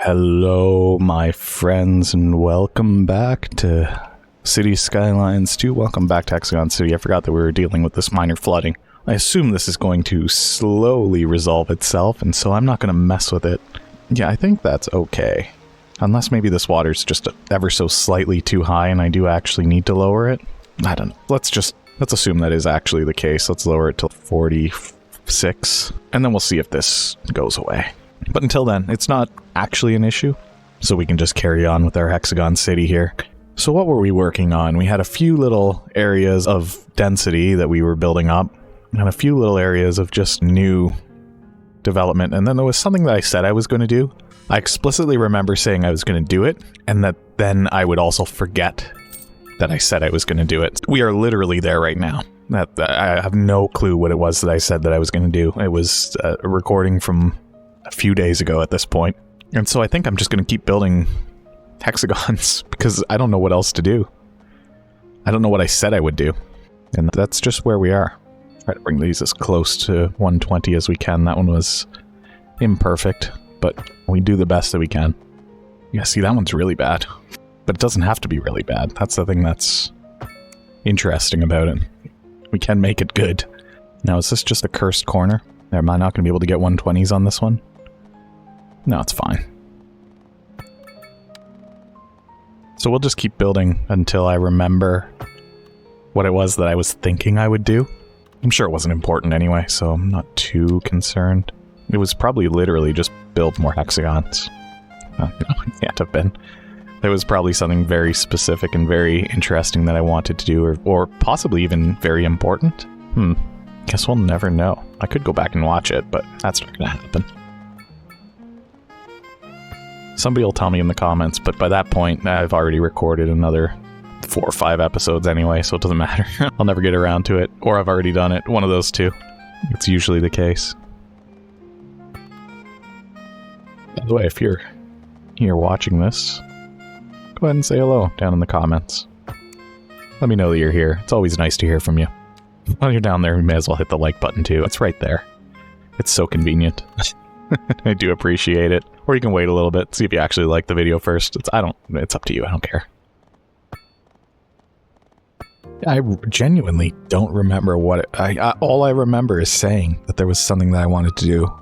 Hello, my friends, and welcome back to Cities Skylines 2. Welcome back to Hexagon City. I forgot that we were dealing with this minor flooding. I assume this is going to slowly resolve itself, and so I'm not going to mess with it. Yeah, I think that's okay. Unless maybe this water's just ever so slightly too high and I do actually need to lower it. I don't know. Let's assume that is actually the case. Let's lower it to 46, and then we'll see if this goes away. But until then, it's not actually an issue, so we can just carry on with our Hexagon City here. So what were we working on? We had a few little areas of density that we were building up, and a few little areas of just new development, and then there was something that I said I was going to do. I explicitly remember saying I was going to do it, and that then I would also forget that I said I was going to do it. We are literally there right now. I have no clue what it was that I said that I was going to do. It was a recording from a few days ago at this point. And so I think I'm just going to keep building hexagons because I don't know what else to do. I don't know what I said I would do. And that's just where we are. Try to bring these as close to 120 as we can. That one was imperfect, but we do the best that we can. Yeah, see, that one's really bad. But it doesn't have to be really bad. That's the thing that's interesting about it. We can make it good. Now, is this just a cursed corner? Am I not going to be able to get 120s on this one? No, it's fine. So we'll just keep building until I remember what it was that I was thinking I would do. I'm sure it wasn't important anyway, so I'm not too concerned. It was probably literally just build more hexagons. It can't have been. There was probably something very specific and very interesting that I wanted to do, or possibly even very important. Guess we'll never know. I could go back and watch it, but that's not going to happen. Somebody will tell me in the comments, but by that point, I've already recorded another 4 or 5 episodes anyway, so it doesn't matter. I'll never get around to it, or I've already done it. One of those two. It's usually the case. By the way, if you're watching this, go ahead and say hello down in the comments. Let me know that you're here. It's always nice to hear from you. While you're down there, you may as well hit the like button too. It's right there. It's so convenient. I do appreciate it. Or you can wait a little bit, see if you actually like the video first. It's up to you. I don't care. I genuinely don't remember what all I remember is saying that there was something that I wanted to do.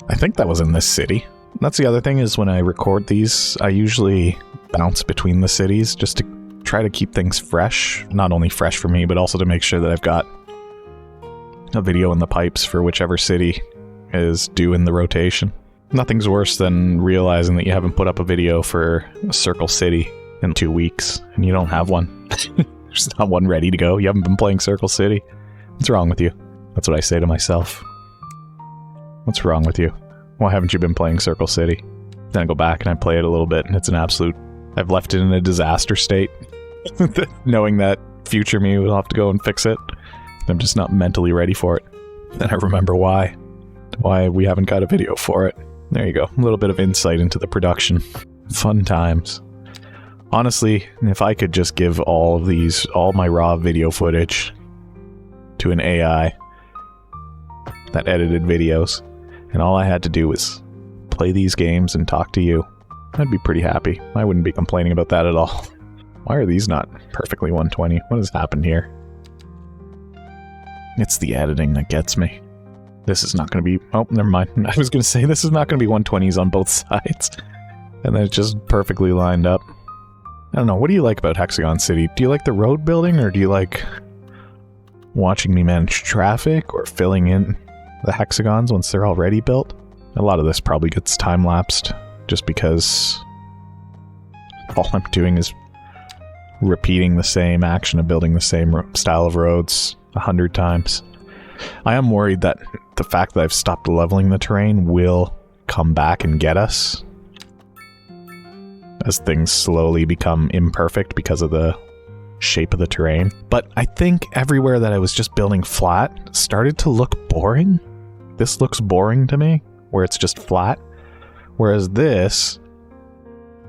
I think that was in this city. That's the other thing, is when I record these, I usually bounce between the cities just to try to keep things fresh. Not only fresh for me, but also to make sure that I've got a video in the pipes for whichever city is due in the rotation. Nothing's worse than realizing that you haven't put up a video for Circle City in 2 weeks, and you don't have one. There's not one ready to go. You haven't been playing Circle City. What's wrong with you? That's what I say to myself. What's wrong with you? Why haven't you been playing Circle City? Then I go back and I play it a little bit, and it's an absolute... I've left it in a disaster state. Knowing that future me will have to go and fix it. I'm just not mentally ready for it. Then I remember why we haven't got a video for it. There you go. A little bit of insight into the production. Fun times. Honestly, if I could just give all my raw video footage to an AI that edited videos, and all I had to do was play these games and talk to you, I'd be pretty happy. I wouldn't be complaining about that at all. Why are these not perfectly 120? What has happened here? It's the editing that gets me. This is not going to be... Oh, never mind. I was going to say this is not going to be 120s on both sides. And then it's just perfectly lined up. I don't know. What do you like about Hexagon City? Do you like the road building, or do you like watching me manage traffic, or filling in the hexagons once they're already built? A lot of this probably gets time-lapsed just because all I'm doing is repeating the same action of building the same style of roads 100 times. I am worried that the fact that I've stopped leveling the terrain will come back and get us as things slowly become imperfect because of the shape of the terrain. But I think everywhere that I was just building flat started to look boring. This looks boring to me, where it's just flat. Whereas this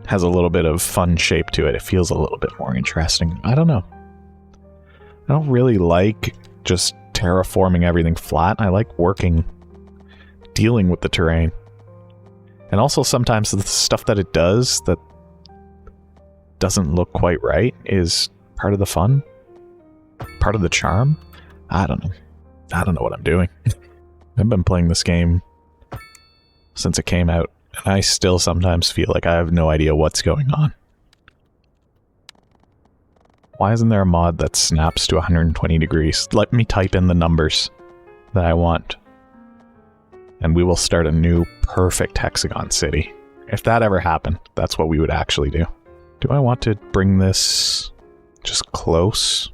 has a little bit of fun shape to it. It feels a little bit more interesting. I don't know. I don't really like just terraforming everything flat. I like dealing with the terrain. And also sometimes the stuff that it does that doesn't look quite right is part of the fun. Part of the charm. I don't know. I don't know what I'm doing. I've been playing this game since it came out, and I still sometimes feel like I have no idea what's going on. Why isn't there a mod that snaps to 120 degrees? Let me type in the numbers that I want, and we will start a new perfect Hexagon City. If that ever happened, that's what we would actually do. Do I want to bring this just close?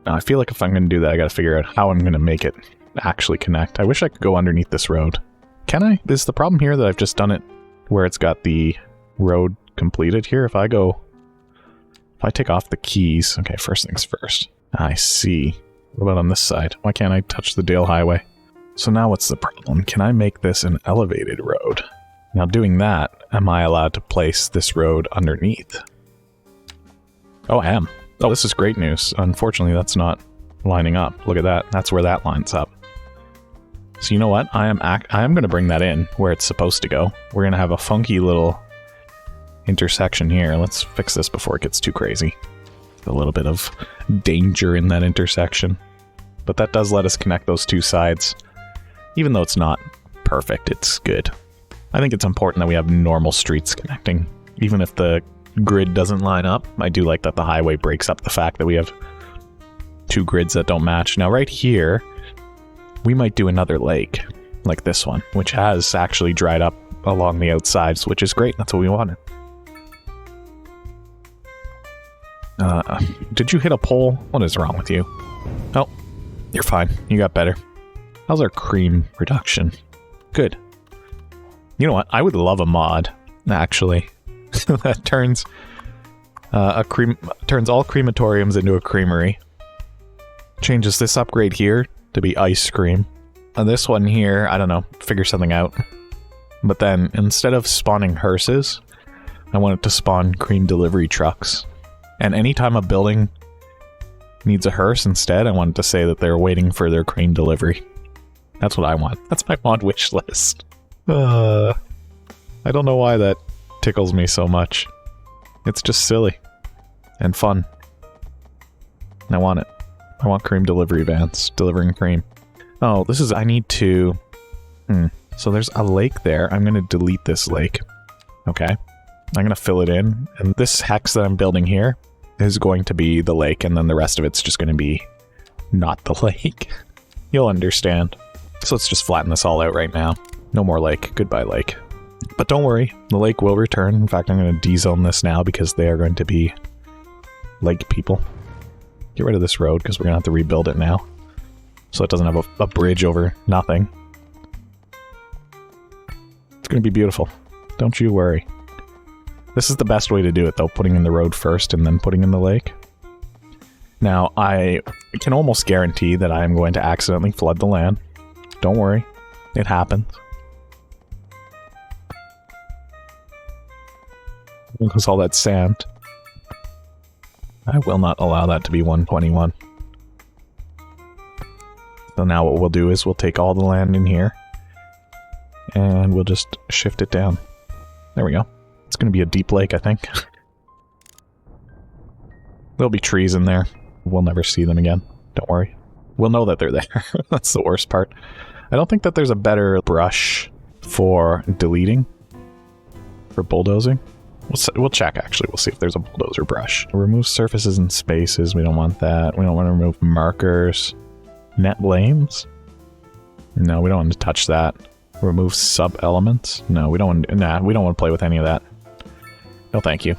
Now, I feel like if I'm going to do that, I got to figure out how I'm going to make it actually connect. I wish I could go underneath this road. Can I? Is the problem here that I've just done it where it's got the road completed here? If I take off the keys... Okay, first things first. I see. What about on this side? Why can't I touch the Dale Highway? So now what's the problem? Can I make this an elevated road? Now doing that, am I allowed to place this road underneath? Oh, I am. Oh, this is great news. Unfortunately, that's not lining up. Look at that. That's where that lines up. So you know what? I am going to bring that in where it's supposed to go. We're going to have a funky little intersection here. Let's fix this before it gets too crazy. A little bit of danger in that intersection. But that does let us connect those two sides. Even though it's not perfect, it's good. I think it's important that we have normal streets connecting. Even if the grid doesn't line up, I do like that the highway breaks up the fact that we have two grids that don't match. Now right here, we might do another lake, like this one, which has actually dried up along the outsides, which is great. That's what we wanted. Did you hit a pole? What is wrong with you? Oh, you're fine. You got better. How's our cream production? Good. You know what? I would love a mod, actually, that turns turns all crematoriums into a creamery. Changes this upgrade here to be ice cream. And this one here, I don't know, figure something out. But then, instead of spawning hearses, I want it to spawn cream delivery trucks. And anytime a building needs a hearse instead, I want it to say that they're waiting for their cream delivery. That's what I want. That's my mod wish list. I don't know why that tickles me so much. It's just silly. And fun. And I want it. I want cream delivery vans delivering cream. Oh, this is... I need to... So there's a lake there. I'm going to delete this lake. Okay. I'm going to fill it in. And this hex that I'm building here is going to be the lake, and then the rest of it's just going to be not the lake. You'll understand. So let's just flatten this all out right now. No more lake. Goodbye, lake. But don't worry, the lake will return. In fact, I'm going to dezone this now because they are going to be lake people. Get rid of this road because we're going to have to rebuild it now. So it doesn't have a bridge over nothing. It's going to be beautiful. Don't you worry. This is the best way to do it, though, putting in the road first and then putting in the lake. Now, I can almost guarantee that I am going to accidentally flood the land. Don't worry. It happens. Because all that sand. I will not allow that to be 121. So now what we'll do is we'll take all the land in here. And we'll just shift it down. There we go. It's going to be a deep lake, I think. There'll be trees in there. We'll never see them again. Don't worry. We'll know that they're there. That's the worst part. I don't think that there's a better brush for deleting. For bulldozing. We'll check, actually. We'll see if there's a bulldozer brush. Remove surfaces and spaces. We don't want that. We don't want to remove markers. Net lanes? No, we don't want to touch that. Remove sub-elements? No, we don't want to... Nah, we don't want to play with any of that. No, thank you.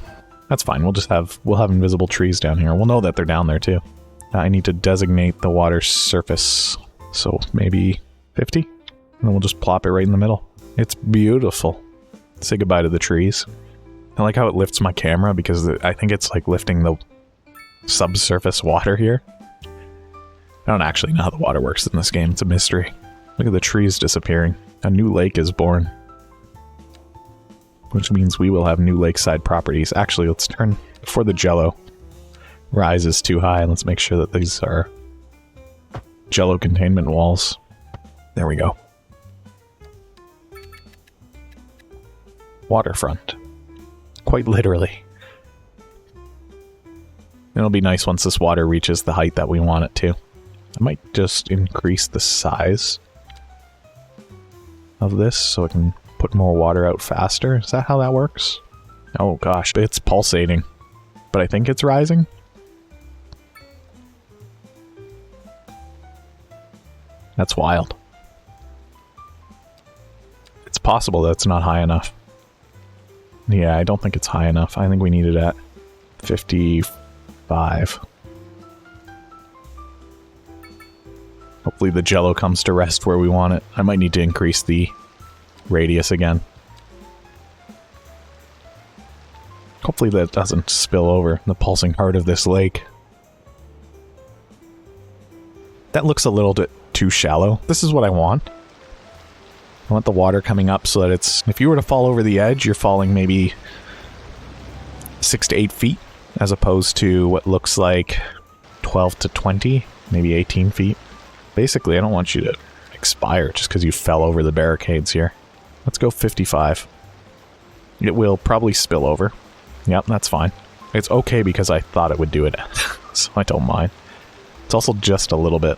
That's fine. We'll have invisible trees down here. We'll know that they're down there, too. I need to designate the water surface. So, maybe 50? And then we'll just plop it right in the middle. It's beautiful. Say goodbye to the trees. I like how it lifts my camera because I think it's like lifting the subsurface water here. I don't actually know how the water works in this game. It's a mystery. Look at the trees disappearing. A new lake is born. Which means we will have new lakeside properties. Actually, let's turn... Before the jello rises too high, let's make sure that these are jello containment walls. There we go. waterfront. Quite literally. It'll be nice once this water reaches the height that we want it to. I might just increase the size of this so it can put more water out faster. Is that how that works? Oh gosh, it's pulsating. But I think it's rising. That's wild. It's possible that it's not high enough. Yeah, I don't think it's high enough. I think we need it at 55. Hopefully the jello comes to rest where we want it. I might need to increase the radius again. Hopefully that doesn't spill over the pulsing heart of this lake. That looks a little bit too shallow. This is what I want. I want the water coming up so that it's... If you were to fall over the edge, you're falling maybe 6 to 8 feet, as opposed to what looks like 12 to 20, maybe 18 feet. Basically, I don't want you to expire just because you fell over the barricades here. Let's go 55. It will probably spill over. Yep, that's fine. It's okay because I thought it would do it, so I don't mind. It's also just a little bit.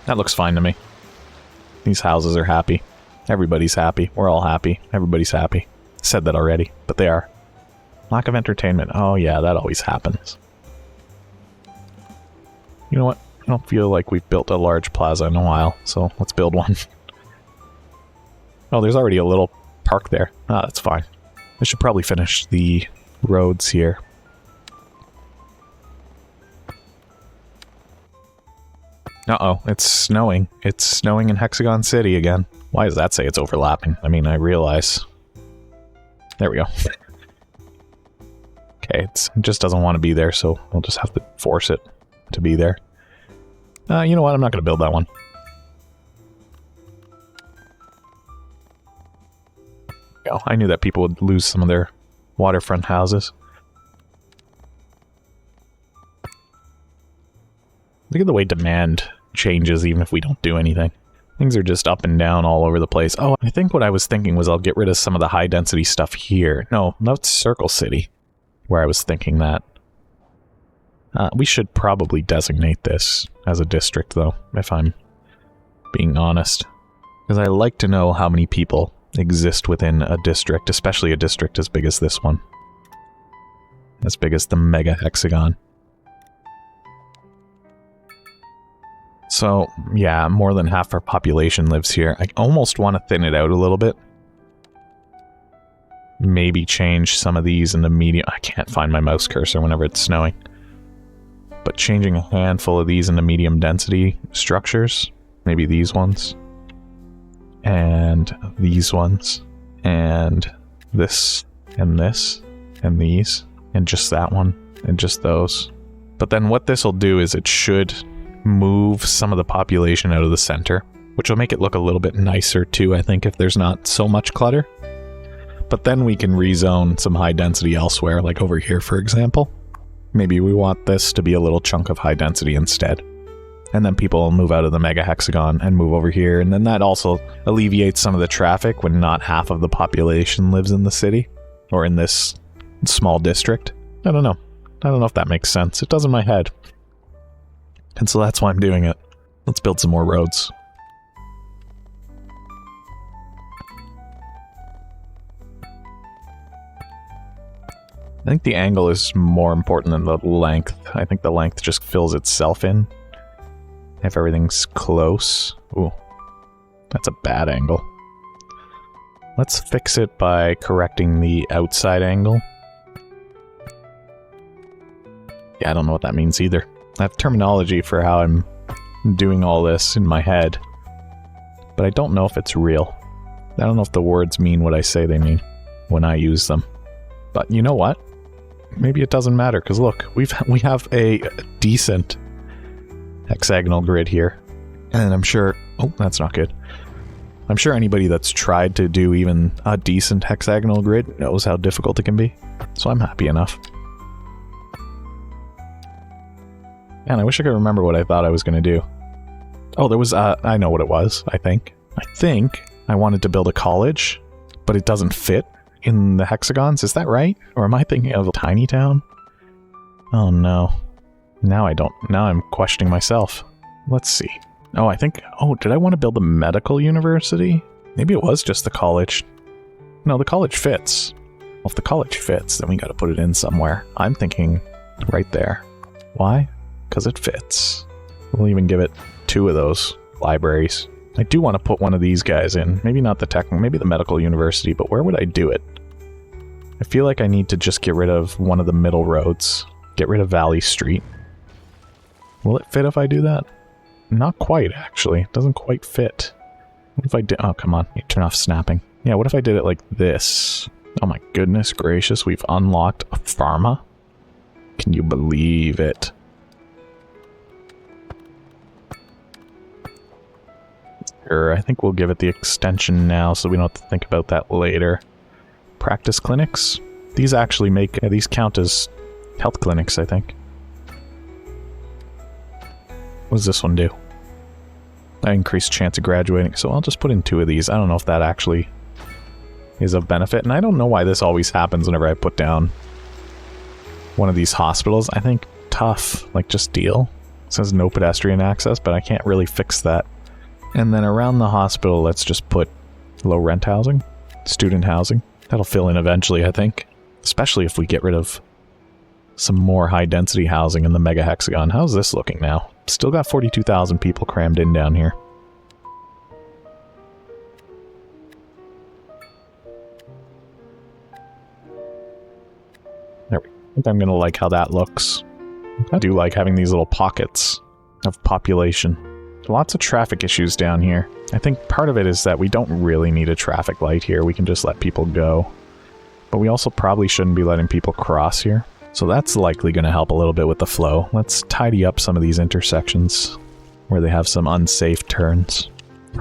That looks fine to me. These houses are happy. Everybody's happy. We're all happy. Everybody's happy. Said that already, but they are. Lack of entertainment. Oh yeah, that always happens. You know what? I don't feel like we've built a large plaza in a while, so let's build one. Oh, there's already a little park there. Ah, that's fine. I should probably finish the roads here. Uh-oh, it's snowing. It's snowing in Hexagon City again. Why does that say it's overlapping? I mean, I realize. There we go. Okay, it just doesn't want to be there, so we'll just have to force it to be there. You know what? I'm not going to build that one. Go. I knew that people would lose some of their waterfront houses. Look at the way demand changes even if we don't do anything. Things are just up and down all over the place. Oh, I think what I was thinking was I'll get rid of some of the high density stuff here. No, that's Circle City, where I was thinking that. We should probably designate this as a district, though, if I'm being honest. Because I like to know how many people exist within a district, especially a district as big as this one. As big as the Mega Hexagon. So, yeah, more than half our population lives here. I almost want to thin it out a little bit. Maybe change some of these into medium... I can't find my mouse cursor whenever it's snowing. But changing a handful of these into medium density structures. Maybe these ones. And these ones. And this. And this. And these. And just that one. And just those. But then what this will do is it should move some of the population out of the center. Which will make it look a little bit nicer too, I think, if there's not so much clutter. But then we can rezone some high density elsewhere, like over here, for example. Maybe we want this to be a little chunk of high density instead. And then people will move out of the Mega Hexagon and move over here. And then that also alleviates some of the traffic when not half of the population lives in the city. Or in this small district. I don't know. I don't know if that makes sense. It does in my head. And so that's why I'm doing it. Let's build some more roads. I think the angle is more important than the length. I think the length just fills itself in. If everything's close. Ooh. That's a bad angle. Let's fix it by correcting the outside angle. Yeah, I don't know what that means either. I have terminology for how I'm doing all this in my head. But I don't know if it's real. I don't know if the words mean what I say they mean when I use them. But you know what? Maybe it doesn't matter, because look, we have a decent hexagonal grid here. And I'm sure... Oh, that's not good. I'm sure anybody that's tried to do even a decent hexagonal grid knows how difficult it can be. So I'm happy enough. Man, I wish I could remember what I thought I was going to do. Oh, there was, I know what it was, I think. I think I wanted to build a college, but it doesn't fit in the hexagons. Is that right? Or am I thinking of a tiny town? Oh no. Now I'm questioning myself. Let's see. Oh, I think, oh, did I want to build a medical university? Maybe it was just the college. No, the college fits. Well, if the college fits, then we gotta put it in somewhere. I'm thinking right there. Why? Because it fits. We'll even give it 2 of those libraries. I do want to put one of these guys in. Maybe not the tech, maybe the medical university, but where would I do it? I feel like I need to just get rid of one of the middle roads. Get rid of Valley Street. Will it fit if I do that? Not quite, actually. It doesn't quite fit. What if I did... Oh, come on. You turn off snapping. Yeah, what if I did it like this? Oh my goodness gracious, we've unlocked a pharma? Can you believe it? Sure, I think we'll give it the extension now so we don't have to think about that later. Practice clinics? These actually make... these count as health clinics, I think. What does this one do? Increased chance of graduating, so I'll just put in 2 of these. I don't know if that actually is of benefit, and I don't know why this always happens whenever I put down one of these hospitals. I think tough, like just deal. It says no pedestrian access, but I can't really fix that. And then around the hospital, let's just put low rent housing, student housing. That'll fill in eventually, I think, especially if we get rid of some more high density housing in the mega hexagon. How's this looking now? Still got 42,000 people crammed in down here. There we go. I think I'm gonna like how that looks. I do like having these little pockets of population. Lots of traffic issues down here. I think part of it is that we don't really need a traffic light here. We can just let people go. But we also probably shouldn't be letting people cross here. So that's likely going to help a little bit with the flow. Let's tidy up some of these intersections where they have some unsafe turns.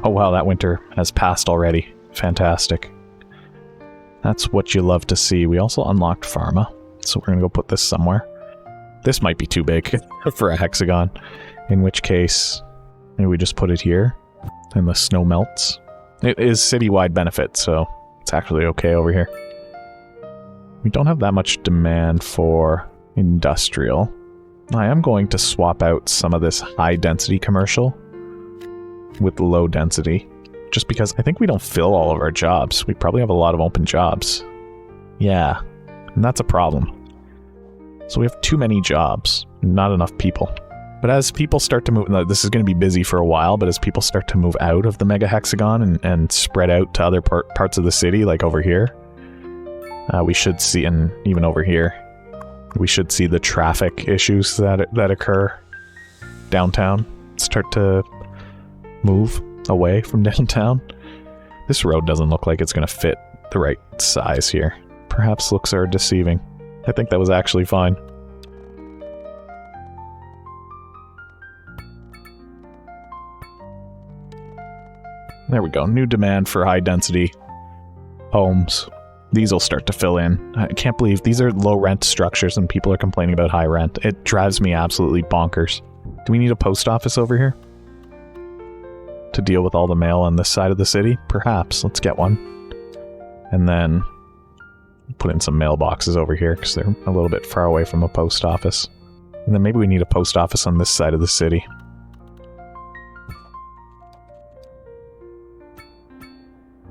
Oh wow, that winter has passed already. Fantastic. That's what you love to see. We also unlocked Pharma, so we're going to go put this somewhere. This might be too big for a hexagon, in which case maybe we just put it here and the snow melts. It is citywide benefit, so it's actually okay over here. We don't have that much demand for industrial. I am going to swap out some of this high-density commercial with low-density, just because I think we don't fill all of our jobs. We probably have a lot of open jobs. Yeah, and that's a problem. So we have too many jobs, not enough people. But as people start to move... This is going to be busy for a while, but as people start to move out of the mega hexagon and spread out to other parts of the city, like over here, we should see, and even over here, we should see the traffic issues that occur downtown start to move away from downtown. This road doesn't look like it's going to fit the right size here. Perhaps looks are deceiving. I think that was actually fine. There we go. New demand for high density homes. These will start to fill in. I can't believe these are low rent structures and people are complaining about high rent. It drives me absolutely bonkers. Do we need a post office over here to deal with all the mail on this side of the city? Perhaps. Let's get one. And then put in some mailboxes over here because they're a little bit far away from a post office. And then maybe we need a post office on this side of the city.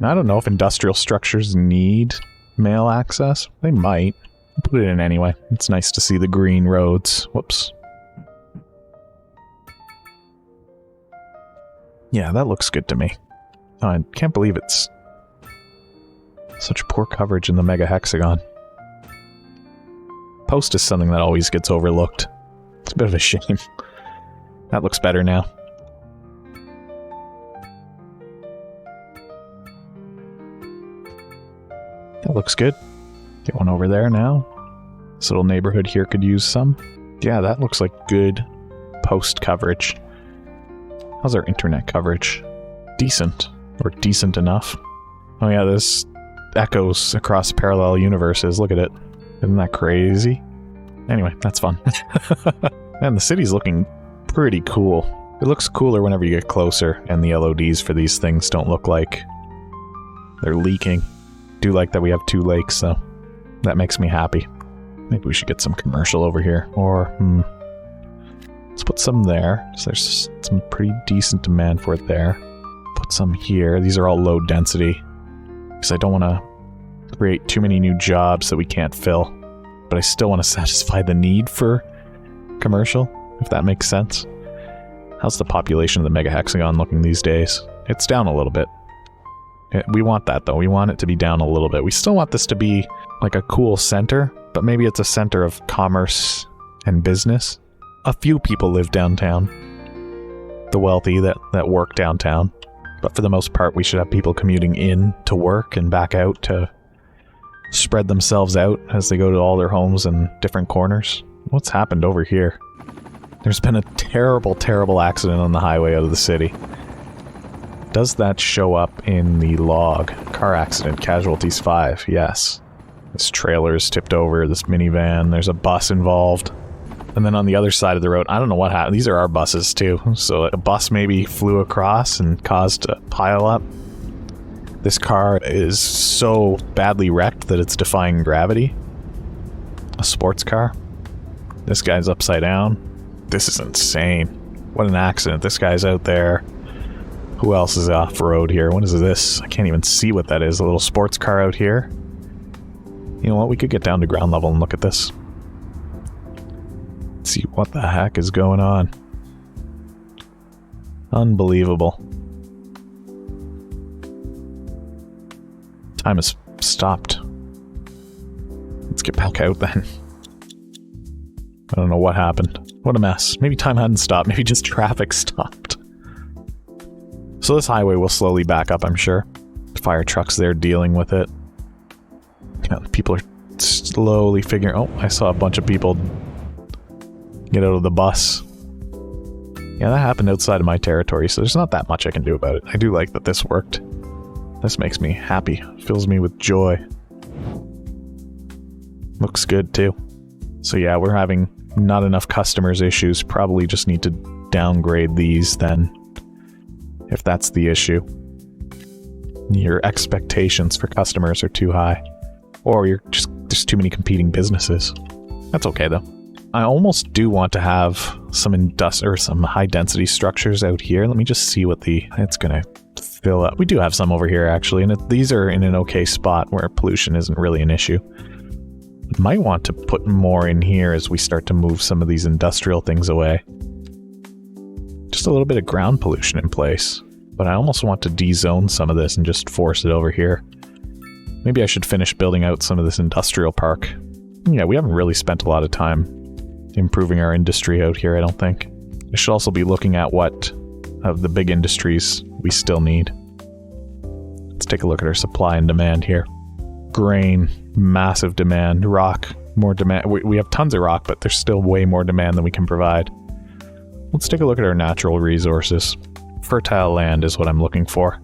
I don't know if industrial structures need mail access. They might. Put it in anyway. It's nice to see the green roads. Whoops. Yeah, that looks good to me. Oh, I can't believe it's such poor coverage in the mega hexagon. Post is something that always gets overlooked. It's a bit of a shame. That looks better now. That looks good. Get one over there now. This little neighborhood here could use some. Yeah, that looks like good post coverage. How's our internet coverage? Decent. Or decent enough. Oh yeah, this echoes across parallel universes. Look at it. Isn't that crazy? Anyway, that's fun. Man, the city's looking pretty cool. It looks cooler whenever you get closer, and the LODs for these things don't look like they're leaking. Do like that we have 2 lakes, though. That makes me happy. Maybe we should get some commercial over here, or, let's put some there. So there's some pretty decent demand for it there. Put some here. These are all low density, because I don't want to create too many new jobs that we can't fill. But I still want to satisfy the need for commercial, if that makes sense. How's the population of the Mega Hexagon looking these days? It's down a little bit. We want that, though. We want it to be down a little bit. We still want this to be like a cool center, but maybe it's a center of commerce and business. A few people live downtown. The wealthy that work downtown. But for the most part, we should have people commuting in to work and back out to spread themselves out as they go to all their homes in different corners. What's happened over here? There's been a terrible, terrible accident on the highway out of the city. Does that show up in the log? Car accident, casualties 5, yes. This trailer is tipped over, this minivan, there's a bus involved. And then on the other side of the road, I don't know what happened. These are our buses too. So a bus maybe flew across and caused a pile up. This car is so badly wrecked that it's defying gravity. A sports car. This guy's upside down. This is insane. What an accident. This guy's out there. Who else is off-road here? What is this? I can't even see what that is. A little sports car out here. You know what? We could get down to ground level and look at this. Let's see what the heck is going on. Unbelievable. Time has stopped. Let's get back out then. I don't know what happened. What a mess. Maybe time hadn't stopped. Maybe just traffic stopped. So this highway will slowly back up, I'm sure. Fire trucks there dealing with it. Yeah, people are slowly figuring... Oh, I saw a bunch of people get out of the bus. Yeah, that happened outside of my territory, so there's not that much I can do about it. I do like that this worked. This makes me happy. Fills me with joy. Looks good, too. So yeah, we're having not enough customers issues. Probably just need to downgrade these then, if that's the issue. Your expectations for customers are too high. Or you're just, there's too many competing businesses. That's okay though. I almost do want to have some some high density structures out here. Let me just see what it's gonna fill up. We do have some over here actually, and these are in an okay spot where pollution isn't really an issue. Might want to put more in here as we start to move some of these industrial things away. Just a little bit of ground pollution in place. But I almost want to de-zone some of this and just force it over here. Maybe I should finish building out some of this industrial park. Yeah, we haven't really spent a lot of time improving our industry out here, I don't think. I should also be looking at what of the big industries we still need. Let's take a look at our supply and demand here. Grain, massive demand. Rock, more demand. We have tons of rock, but there's still way more demand than we can provide. Let's take a look at our natural resources. Fertile land is what I'm looking for.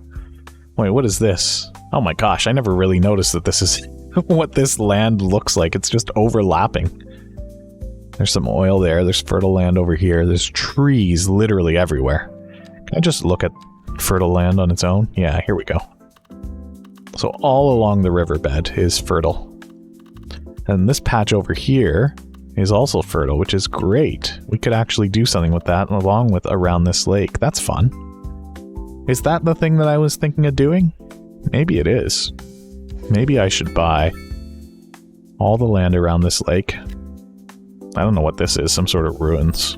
Wait, what is this? Oh my gosh, I never really noticed that this is what this land looks like. It's just overlapping. There's some oil there. There's fertile land over here. There's trees literally everywhere. Can I just look at fertile land on its own? Yeah, here we go. So all along the riverbed is fertile. And this patch over here is also fertile, which is great. We could actually do something with that along with around this lake. That's fun. Is that the thing that I was thinking of doing? Maybe it is. Maybe I should buy all the land around this lake. I don't know what this is, some sort of ruins.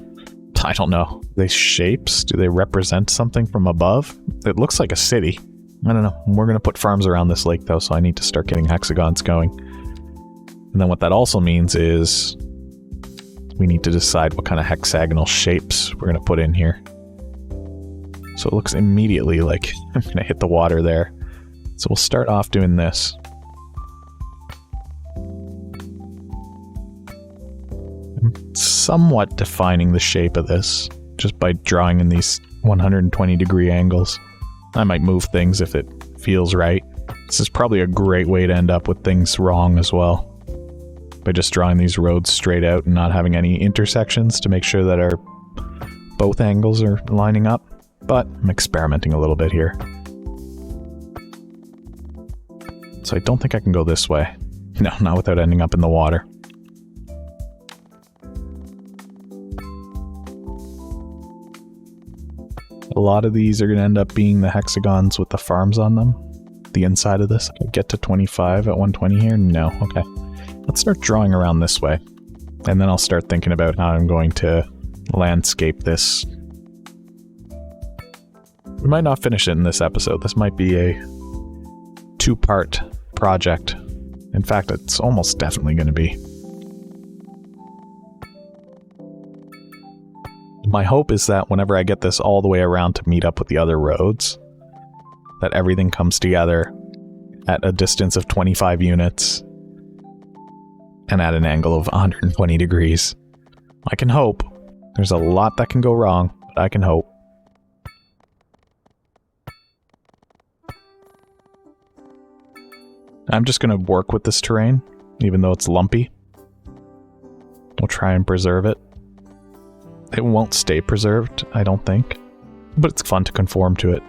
I don't know. Are they shapes? Do they represent something from above? It looks like a city. I don't know. We're going to put farms around this lake though, so I need to start getting hexagons going. And then what that also means is we need to decide what kind of hexagonal shapes we're going to put in here. So it looks immediately like I'm going to hit the water there. So we'll start off doing this. I'm somewhat defining the shape of this just by drawing in these 120-degree angles. I might move things if it feels right. This is probably a great way to end up with things wrong as well. By just drawing these roads straight out and not having any intersections to make sure that our both angles are lining up, but I'm experimenting a little bit here. So I don't think I can go this way. No, not without ending up in the water. A lot of these are going to end up being the hexagons with the farms on them. The inside of this. Can I get to 25 at 120 here? No. Okay. Let's start drawing around this way. And then I'll start thinking about how I'm going to landscape this. We might not finish it in this episode. This might be a two-part project. In fact, it's almost definitely going to be. My hope is that whenever I get this all the way around to meet up with the other roads, that everything comes together at a distance of 25 units and at an angle of 120 degrees. I can hope. There's a lot that can go wrong, but I can hope. I'm just going to work with this terrain, even though it's lumpy. We'll try and preserve it. It won't stay preserved, I don't think. But it's fun to conform to it.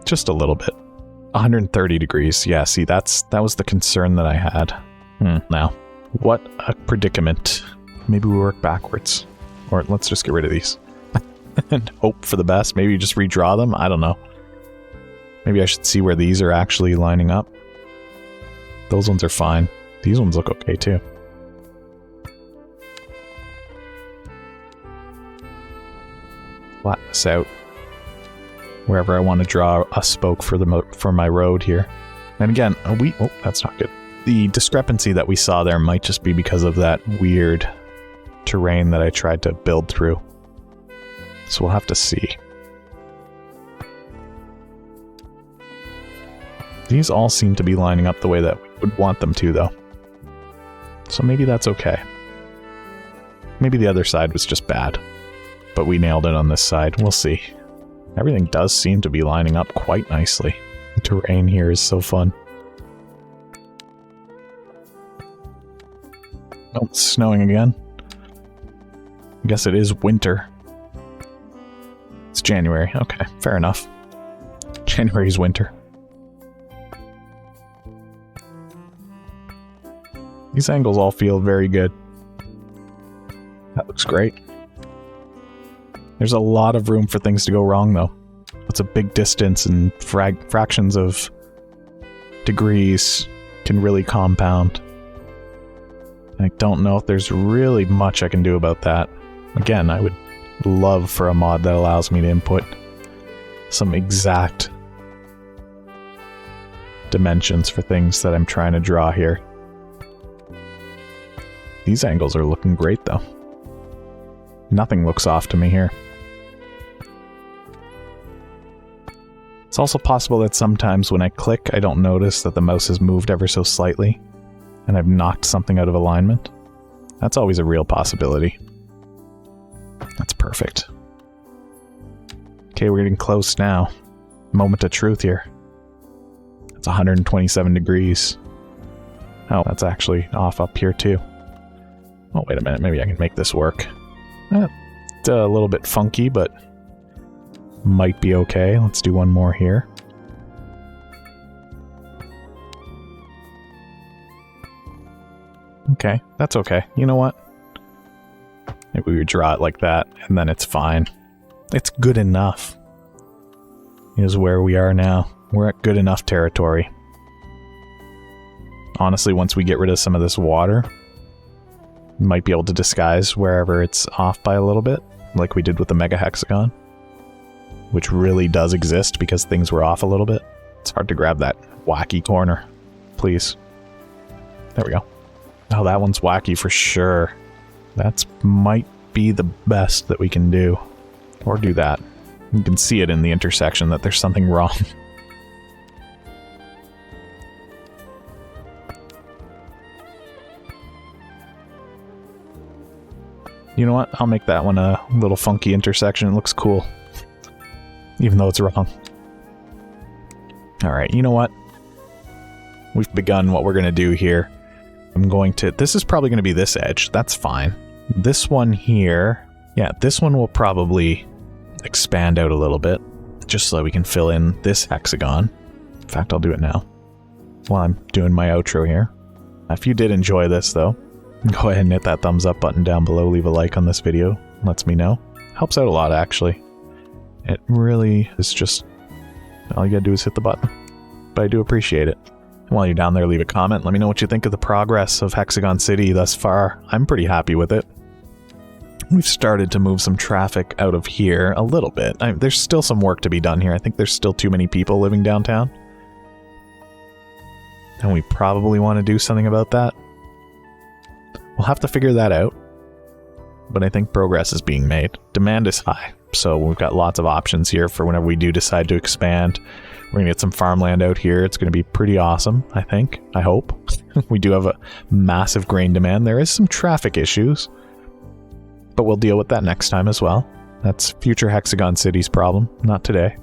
Just a little bit. 130 degrees. Yeah, see, that was the concern that I had. Now, what a predicament. Maybe we work backwards. Or let's just get rid of these. And hope for the best. Maybe just redraw them. I don't know. Maybe I should see where these are actually lining up. Those ones are fine. These ones look okay too. Flatten this out. Wherever I want to draw a spoke for my road here. And again, oh, that's not good. The discrepancy that we saw there might just be because of that weird terrain that I tried to build through. So we'll have to see. These all seem to be lining up the way that we would want them to, though. So maybe that's okay. Maybe the other side was just bad. But we nailed it on this side. We'll see. Everything does seem to be lining up quite nicely. The terrain here is so fun. Oh, it's snowing again. I guess it is winter. It's January. Okay, fair enough. January's winter. These angles all feel very good. That looks great. There's a lot of room for things to go wrong, though. It's a big distance, and fractions of degrees can really compound. I don't know if there's really much I can do about that. Again, I would love for a mod that allows me to input some exact dimensions for things that I'm trying to draw here. These angles are looking great, though. Nothing looks off to me here. It's also possible that sometimes when I click, I don't notice that the mouse has moved ever so slightly, and I've knocked something out of alignment. That's always a real possibility. That's perfect. Okay, we're getting close now. Moment of truth here. It's 127 degrees. Oh, that's actually off up here too. Oh, wait a minute. Maybe I can make this work. It's a little bit funky, but might be okay. Let's do one more here. Okay, that's okay. You know what? Maybe we would draw it like that, and then it's fine. It's good enough. Is where we are now. We're at good enough territory. Honestly, once we get rid of some of this water, we might be able to disguise wherever it's off by a little bit, like we did with the Mega Hexagon, which really does exist because things were off a little bit. It's hard to grab that wacky corner. Please. There we go. Oh, that one's wacky for sure. That might be the best that we can do. Or do that. You can see it in the intersection that there's something wrong. You know what? I'll make that one a little funky intersection. It looks cool. Even though it's wrong. Alright, you know what? We've begun what we're going to do here. I'm going to... This is probably going to be this edge. That's fine. This one here Yeah, this one will probably expand out a little bit, just so that we can fill in this hexagon. In fact, I'll do it now, while I'm doing my outro here. If you did enjoy this, though, go ahead and hit that thumbs up button down below, leave a like on this video, lets me know. Helps out a lot, actually. It really is just, all you gotta do is hit the button. But I do appreciate it. While you're down there, leave a comment. Let me know what you think of the progress of Hexagon City thus far. I'm pretty happy with it. We've started to move some traffic out of here a little bit. There's still some work to be done here. I think there's still too many people living downtown. And we probably want to do something about that. We'll have to figure that out. But I think progress is being made. Demand is high. So we've got lots of options here for whenever we do decide to expand. We're going to get some farmland out here. It's going to be pretty awesome, I think. I hope. We do have a massive grain demand. There is some traffic issues. But we'll deal with that next time as well. That's future Hexagon City's problem, not today.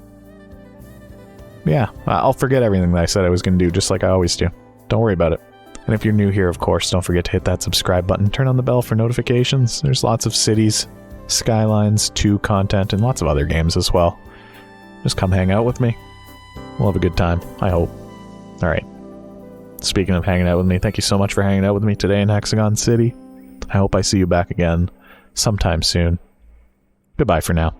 Yeah, I'll forget everything that I said I was going to do, just like I always do. Don't worry about it. And if you're new here, of course, don't forget to hit that subscribe button. Turn on the bell for notifications. There's lots of Cities Skylines 2 content and lots of other games as well. Just come hang out with me. We'll have a good time, I hope. Alright. Speaking of hanging out with me, thank you so much for hanging out with me today in Hexagon City. I hope I see you back again sometime soon. Goodbye for now.